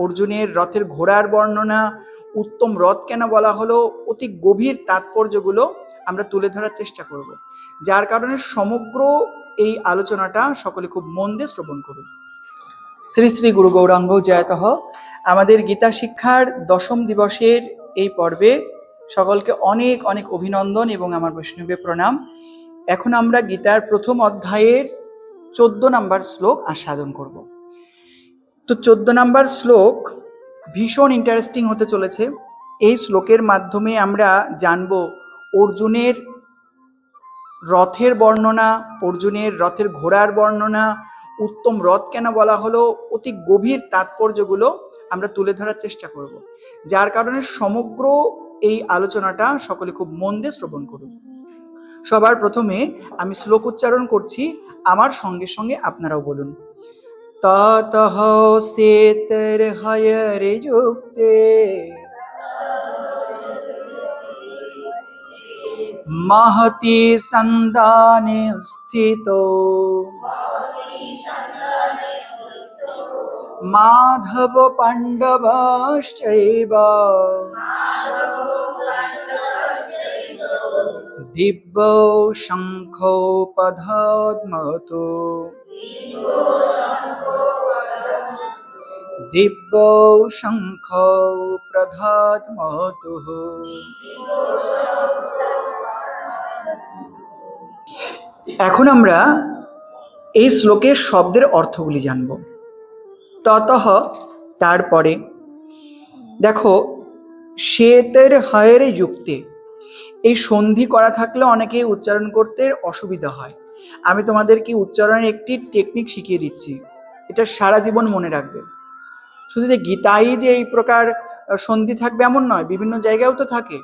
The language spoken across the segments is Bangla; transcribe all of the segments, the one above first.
অর্জুনের রথের ঘোড়ার বর্ণনা, উত্তম রথ কেন বলা হলো, অতি গভীর তাৎপর্যগুলো আমরা তুলে ধরার চেষ্টা করব, যার কারণে সমগ্র এই আলোচনাটা সকলে খুব মন দিয়ে শ্রবণ করুন। শ্রী শ্রী গুরু গৌরাঙ্গ জয়তঃ। আমাদের গীতা শিক্ষার 10ম দিবসের এই পর্বে সকলকে অনেক অনেক অভিনন্দন এবং আমার বৈষ্ণবে প্রণাম। এখন আমরা গীতার প্রথম অধ্যায়ের 14 নম্বর শ্লোক আস্বাদন করব। তো 14 নম্বর শ্লোক ভীষণ ইন্টারেস্টিং হতে চলেছে। এই শ্লোকের মাধ্যমে আমরা জানব অর্জুনের রথের বর্ণনা, অর্জুনের রথের ঘোড়ার বর্ণনা, উত্তম রথ কেন বলা হলো, অতি গভীর তাৎপর্যগুলো আমরা তুলে ধরার চেষ্টা করব, যার কারণে সমগ্র এই আলোচনাটা সকলে খুব মন দিয়ে শ্রবণ করুন। সবার প্রথমে আমি শ্লোক উচ্চারণ করছি, আমার সঙ্গে সঙ্গে আপনারাও বলুন। ততঃ সেতর্হয়রে যুক্তে महति संदाने स्थितो माधव पांडवश्चैव दिव्यौ शंखोपधद्मतो दिव्यौ शंखौ प्रधद्मतुः। এখন আমরা এই শ্লোকের শব্দের অর্থগুলি জানব। ততঃ তারপরে, দেখো শ্বেতের হয়ের যুক্তে, এই সন্ধি করা থাকলে অনেকে উচ্চারণ করতে অসুবিধা হয়। আমি তোমাদেরকে উচ্চারণের একটি টেকনিক শিখিয়ে দিচ্ছি, এটা সারা জীবন মনে রাখবে। শুধু যে গীতায় যে এই প্রকার সন্ধি থাকবে এমন নয়, বিভিন্ন জায়গায়ও তো থাকে।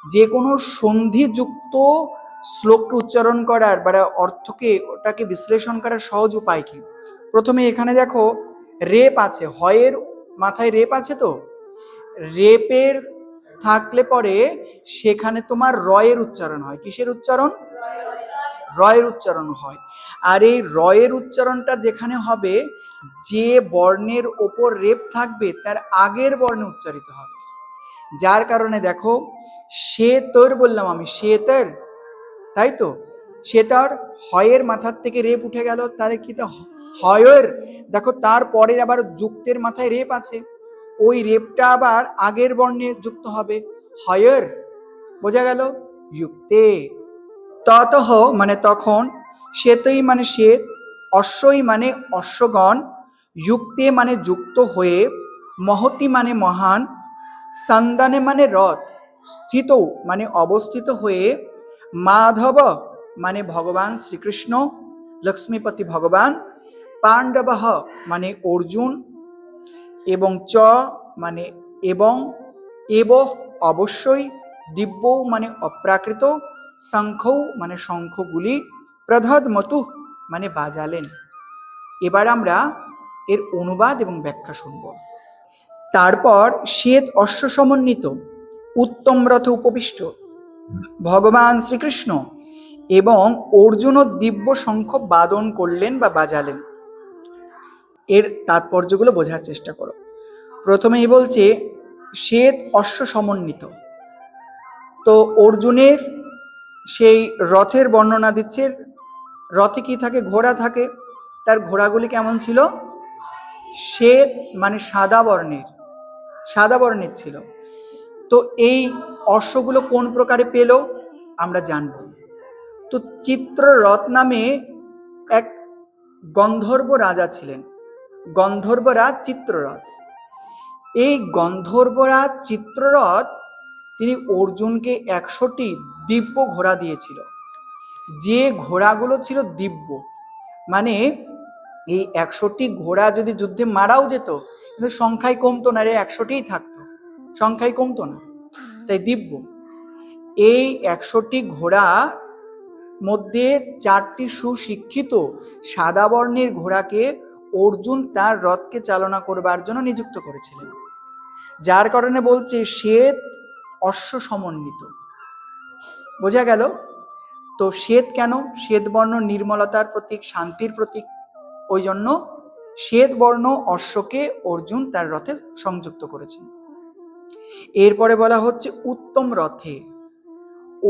যে কোনো সন্ধিযুক্ত শ্লোককে উচ্চারণ করার বা অর্থকে ওটাকে বিশ্লেষণ করার সহজ উপায় কি? প্রথমে এখানে দেখো রেপ আছে, হয়ের মাথায় রেপ আছে, তো রেপের থাকলে পরে সেখানে তোমার রয়ের উচ্চারণ হয়। কিসের উচ্চারণ? রয়ের উচ্চারণ হয়। আর এই রয়ের উচ্চারণটা যেখানে হবে, যে বর্ণের ওপর রেপ থাকবে তার আগের বর্ণে উচ্চারিত হবে। যার কারণে দেখো শ্বেতর বললাম আমি, শ্বেতর, তাই তো, শ্বেতর হয়ের মাথার থেকে রেপ উঠে গেল, তাহলে কি তো হয়ের, দেখো তারপরে আবার যুক্তের মাথায় রেপ আছে, ওই রেপটা আবার আগের বর্ণে যুক্ত হবে, হয়ের, বোঝা গেল? যুক্তে। ততঃ মানে তখন, শ্বেতই মানে শ্বেত, অশ্বই মানে অশ্বগণ, যুক্তে মানে যুক্ত হয়ে, মহতি মানে মহান, সন্দানে মানে রথ, স্থিত মানে অবস্থিত হয়ে, মাধব মানে ভগবান শ্রীকৃষ্ণ, লক্ষ্মীপতি ভগবান, পাণ্ডব মানে অর্জুন, এবং চ মানে এবং, এব অবশ্যই, দিব্য মানে অপ্রাকৃত, শঙ্খৌ মানে শঙ্খগুলি, প্রধদ্মতু মানে বাজালেন। এবার আমরা এর অনুবাদ এবং ব্যাখ্যা শুনব। তারপর শ্বেত অশ্ব সমন্বিত উত্তম রথে উপবিষ্ট ভগবান শ্রীকৃষ্ণ এবং অর্জুন দিব্য শঙ্খ বাদন করলেন বা বাজালেন। এর তাৎপর্যগুলো বোঝার চেষ্টা করো। প্রথমেই বলছে শ্বেত অশ্ব সমন্বিত, তো অর্জুনের সেই রথের বর্ণনা দিচ্ছে। রথে কি থাকে? ঘোড়া থাকে। তার ঘোড়াগুলি কেমন ছিল? শ্বেত মানে সাদা বর্ণের ছিল। তো এই অশ্বগুলো কোন প্রকারে পেল আমরা জানব। তো চিত্ররথ নামে এক গন্ধর্ব রাজা ছিলেন, গন্ধর্বরাজ চিত্ররথ। এই গন্ধর্বরাজ চিত্ররথ তিনি অর্জুনকে 100টি দিব্য ঘোড়া দিয়েছিল। যে ঘোড়াগুলো ছিল দিব্য, মানে এই 100টি ঘোড়া যদি যুদ্ধে মারাও যেত, কিন্তু সংখ্যায় কমতো না, রে 100টিই থাকতো, সংখ্যায় কমতো না, তাই দিব্য। এই 100টি ঘোড়া মধ্যে 4টি সুশিক্ষিত সাদা বর্ণের ঘোড়াকে অর্জুন তার রথকে চালনা করবার জন্য নিযুক্ত করেছিলেন। যার কারণে বলছে শ্বেত অশ্ব সমন্বিত, বোঝা গেল? তো শ্বেত কেন? শ্বেত বর্ণ নির্মলতার প্রতীক, শান্তির প্রতীক, ওই জন্য শ্বেত বর্ণ অশ্বকে অর্জুন তার রথে সংযুক্ত করেছেন। এরপরে বলা হচ্ছে উত্তম রথে।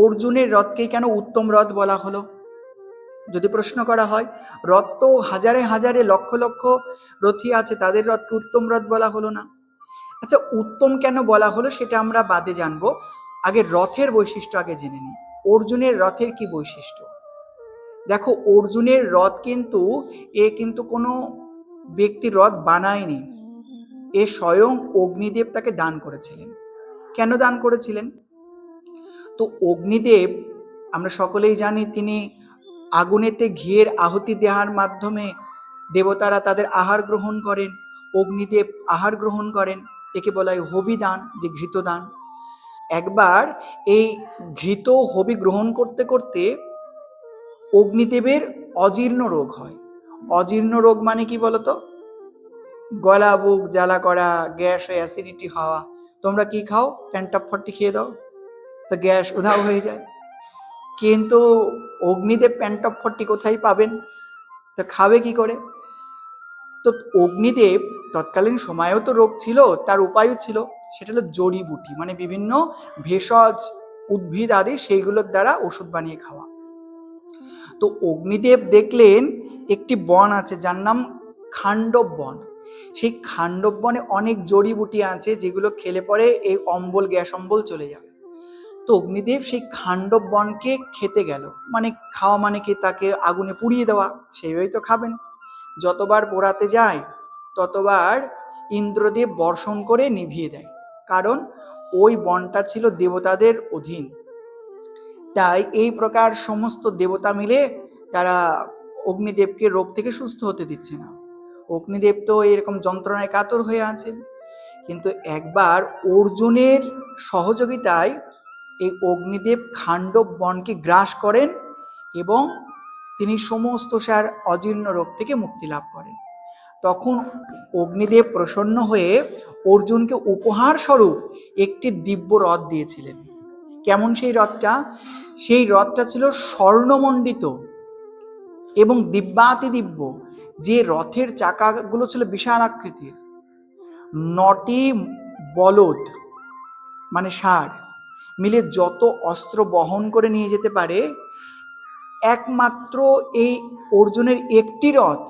অর্জুনের রথকে কেন উত্তম রথ বলা হলো? যদি প্রশ্ন করা হয়, রথ তো হাজারে হাজারে লক্ষ লক্ষ রথী আছে, তাদের রথকে উত্তম রথ বলা হলো না। আচ্ছা, উত্তম কেন বলা হলো সেটা আমরা বাদে জানবো, আগে রথের বৈশিষ্ট্য আগে জেনে নিই। অর্জুনের রথের কি বৈশিষ্ট্য? দেখো, অর্জুনের রথ কিন্তু কিন্তু কোনো ব্যক্তির রথ বানায়নি, স্বয়ং অগ্নিদেব তাকে দান করেছিলেন। কেন দান করেছিলেন? তো অগ্নিদেব আমরা সকলেই জানি, তিনি আগুনেতে ঘিয়ের আহুতি দেওয়ার মাধ্যমে দেবতারা তাদের আহার গ্রহণ করেন, অগ্নিদেব আহার গ্রহণ করেন। একে বলা হয় হবিদান, যে ঘৃতদান। একবার এই ঘৃত হবি গ্রহণ করতে করতে অগ্নিদেবের অজীর্ণ রোগ হয়। অজীর্ণ রোগ মানে কি বলতো? গলা বুক জ্বালা করা, গ্যাস হয়ে অ্যাসিডিটি হওয়া। তোমরা কি খাও? প্যান্টপ 40 খেয়ে দাও, তো গ্যাস উধাও হয়ে যায়। কিন্তু অগ্নিদেব প্যান্টপ 40 কোথায় পাবেন? তো খাবে কি করে? তো অগ্নিদেব তৎকালীন সময়েও তো রোগ ছিল, তার উপায়ও ছিল, সেটা হলো জড়িবুটি, মানে বিভিন্ন ভেষজ উদ্ভিদ আদি, সেইগুলোর দ্বারা ওষুধ বানিয়ে খাওয়া। তো অগ্নিদেব দেখলেন একটি বন আছে যার নাম খাণ্ডব বন। সেই খাণ্ডব বনে অনেক জড়িবুটি আছে যেগুলো খেলে পরে এই অম্বল, গ্যাস অম্বল চলে যাবে। তো অগ্নিদেব সেই খাণ্ডব বনকে খেতে গেল, মানে খাওয়া মানে কি, তাকে আগুনে পুড়িয়ে দেওয়া, সেইভাবেই তো খাবেন। যতবার পোড়াতে যায় ততবার ইন্দ্রদেব বর্ষণ করে নিভিয়ে দেয়, কারণ ওই বনটা ছিল দেবতাদের অধীন। তাই এই প্রকার সমস্ত দেবতা মিলে তারা অগ্নিদেবকে রোগ থেকে সুস্থ হতে দিচ্ছে না। অগ্নিদেব তো এরকম যন্ত্রণায় কাতর হয়ে আছেন। কিন্তু একবার অর্জুনের সহযোগিতায় এই অগ্নিদেব খাণ্ডব বনকে গ্রাস করেন এবং তিনি সমস্ত সার অজীর্ণ রোগ থেকে মুক্তি লাভ করেন। তখন অগ্নিদেব প্রসন্ন হয়ে অর্জুনকে উপহার স্বরূপ একটি দিব্য রথ দিয়েছিলেন। কেমন সেই রথটা? সেই রথটা ছিল স্বর্ণমণ্ডিত এবং দিব্যাতি দিব্য। যে রথের চাকাগুলো ছিল বিশাল আকৃতির, 9টি বলদ মানে ষাঁড় মিলে যত অস্ত্র বহন করে নিয়ে যেতে পারে, একমাত্র এই অর্জুনের একটি রথ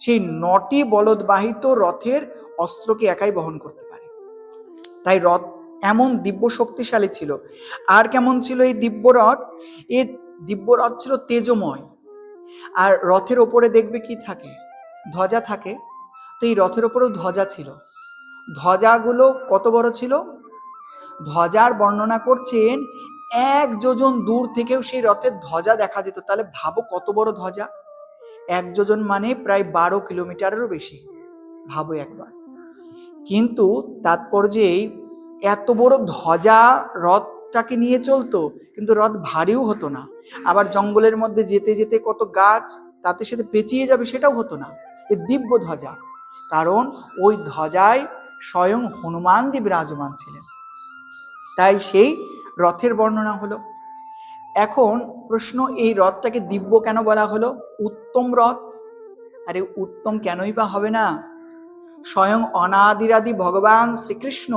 সেই 9টি বলদবাহিত রথের অস্ত্রকে একাই বহন করতে পারে। তাই রথ এমন দিব্য শক্তিশালী ছিল। আর কেমন ছিল এই দিব্য রথ? এই দিব্য রথ ছিল তেজময়। আর রথের ওপরে দেখবে কি থাকে? ধ্বজা থাকে। তো এই রথের ওপরেও ধ্বজা ছিল। ধ্বজাগুলো কত বড় ছিল? ধ্বজার বর্ণনা করছেন 1 যোজন দূর থেকেও সেই রথের ধ্বজা দেখা যেত। তাহলে ভাবো কত বড় ধ্বজা। 1 যোজন মানে প্রায় 12 কিলোমিটারেরও বেশি। ভাবো একবার। কিন্তু তাৎপর্যেই এত বড় ধ্বজা রথটাকে নিয়ে চলতো, কিন্তু রথ ভারীও হতো না। আবার জঙ্গলের মধ্যে যেতে যেতে কত গাছ তাতে সাথে পেঁচিয়ে যাবে, সেটাও হতো না। এই দিব্য ধ্বজা, কারণ ওই ধ্বজায় স্বয়ং হনুমানজি বিরাজমান ছিলেন। তাই সেই রথের বর্ণনা হলো। এখন প্রশ্ন, এই রথটাকে দিব্য কেন বলা হলো? উত্তম রথ। আরে উত্তম কেনই বা হবে না? স্বয়ং অনাদিরাদি ভগবান শ্রীকৃষ্ণ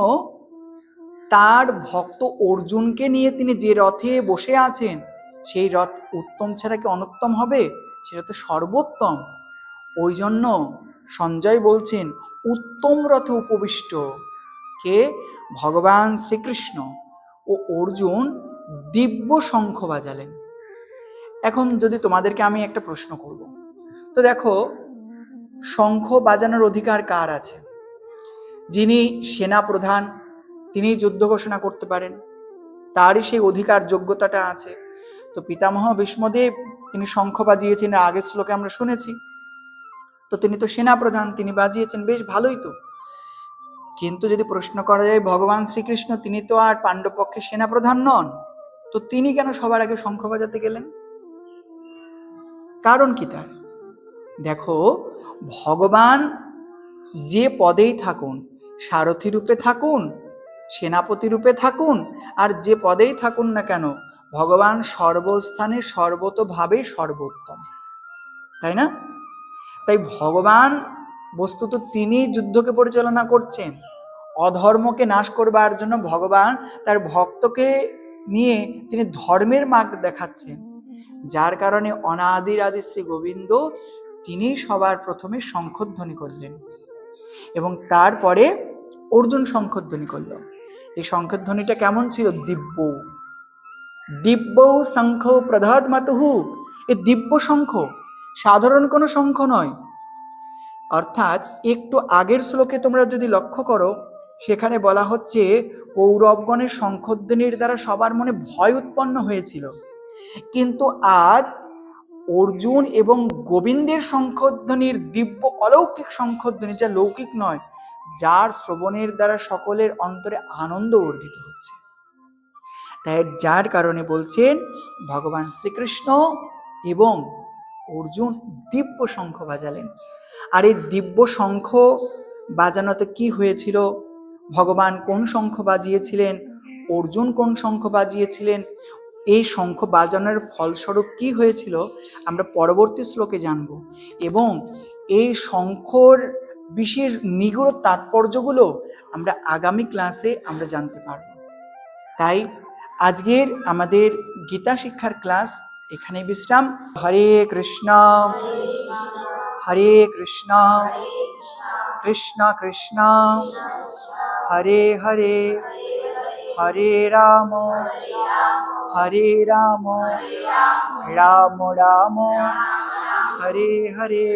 তার ভক্ত অর্জুনকে নিয়ে তিনি যে রথে বসে আছেন, সেই রথ উত্তম ছাড়া কি অনুত্তম হবে? সেটা তো সর্বোত্তম। ওই জন্য সঞ্জয় বলছেন উত্তম রথে উপবিষ্ট কে? ভগবান শ্রীকৃষ্ণ। ও অর্জুন দিব্য শঙ্খ বাজালেন। এখন যদি তোমাদেরকে আমি একটা প্রশ্ন করব, তো দেখো, শঙ্খ বাজানোর অধিকার কার আছে? যিনি সেনা প্রধান, তিনি যুদ্ধ ঘোষণা করতে পারেন, তারই সেই অধিকার যোগ্যতাটা আছে। তো পিতামহ ভীষ্মদেব তিনি শঙ্খ বাজিয়েছেন, আগের শ্লোকে আমরা শুনেছি। তো তিনি তো সেনা প্রধান, তিনি বাজিয়েছেন, বেশ ভালোই তো। কিন্তু যদি প্রশ্ন করা যায়, ভগবান শ্রীকৃষ্ণ তিনি তো আর পাণ্ডব পক্ষে সেনা প্রধান নন, তো তিনি কেন সবার আগে শঙ্খ বাজাতে গেলেন? কারণ কি তার? দেখো, ভগবান যে পদেই থাকুন, সারথী রূপে থাকুন, সেনাপতি রূপে থাকুন, আর যে পদেই থাকুন না কেন, ভগবান সর্বস্থানে সর্বতোভাবে সর্বোত্তম, তাই না? তাই ভগবান বস্তুত তিনি যুদ্ধকে পরিচালনা করছেন। অধর্মকে নাশ করবার জন্য ভগবান তার ভক্তকে নিয়ে তিনি ধর্মের মার্গ দেখাচ্ছেন, যার কারণে অনাদির আদি শ্রী গোবিন্দ তিনি সবার প্রথমে শঙ্খধ্বনি করলেন এবং তারপরে অর্জুন শঙ্খধ্বনি করল। এই শঙ্খধ্বনিটা কেমন ছিল? দিব্য। দিব্য শঙ্খ প্রধাত মাতুহু, এই দিব্য শঙ্খ, সাধারণ কোনো শঙ্খ নয়। অর্থাৎ একটু আগের শ্লোকে তোমরা যদি লক্ষ্য করো, সেখানে বলা হচ্ছে কৌরবগণের শঙ্খধ্বনির দ্বারা সবার মনে ভয় উৎপন্ন হয়েছিল, কিন্তু আজ অর্জুন এবং গোবিন্দের শঙ্খধ্বনির দিব্য অলৌকিক শঙ্খধ্বনি, যা লৌকিক নয়, যার শ্রবণের দ্বারা সকলের অন্তরে আনন্দ বর্ধিত হচ্ছে। তাই যার কারণে বলছেন ভগবান শ্রীকৃষ্ণ এবং অর্জুন দিব্য শঙ্খ বাজালেন। আর এই দিব্য শঙ্খ বাজানোতে কি হয়েছিল? ভগবান কোন শঙ্খ বাজিয়েছিলেন, অর্জুন কোন শঙ্খ বাজিয়েছিলেন, এই শঙ্খ বাজানোর ফলস্বরূপ কি হয়েছিল আমরা পরবর্তী শ্লোকে জানব, এবং এই শঙ্খর বিশেষ নিগূঢ় তাৎপর্যগুলো আমরা আগামী ক্লাসে আমরা জানতে পারব। তাই আজকের আমাদের গীতা শিক্ষার ক্লাস এখানে বিশ্রাম। হরে কৃষ্ণ হরে কৃষ্ণ কৃষ্ণ কৃষ্ণ হরে হরে হরে রাম রাম রাম হরে হরে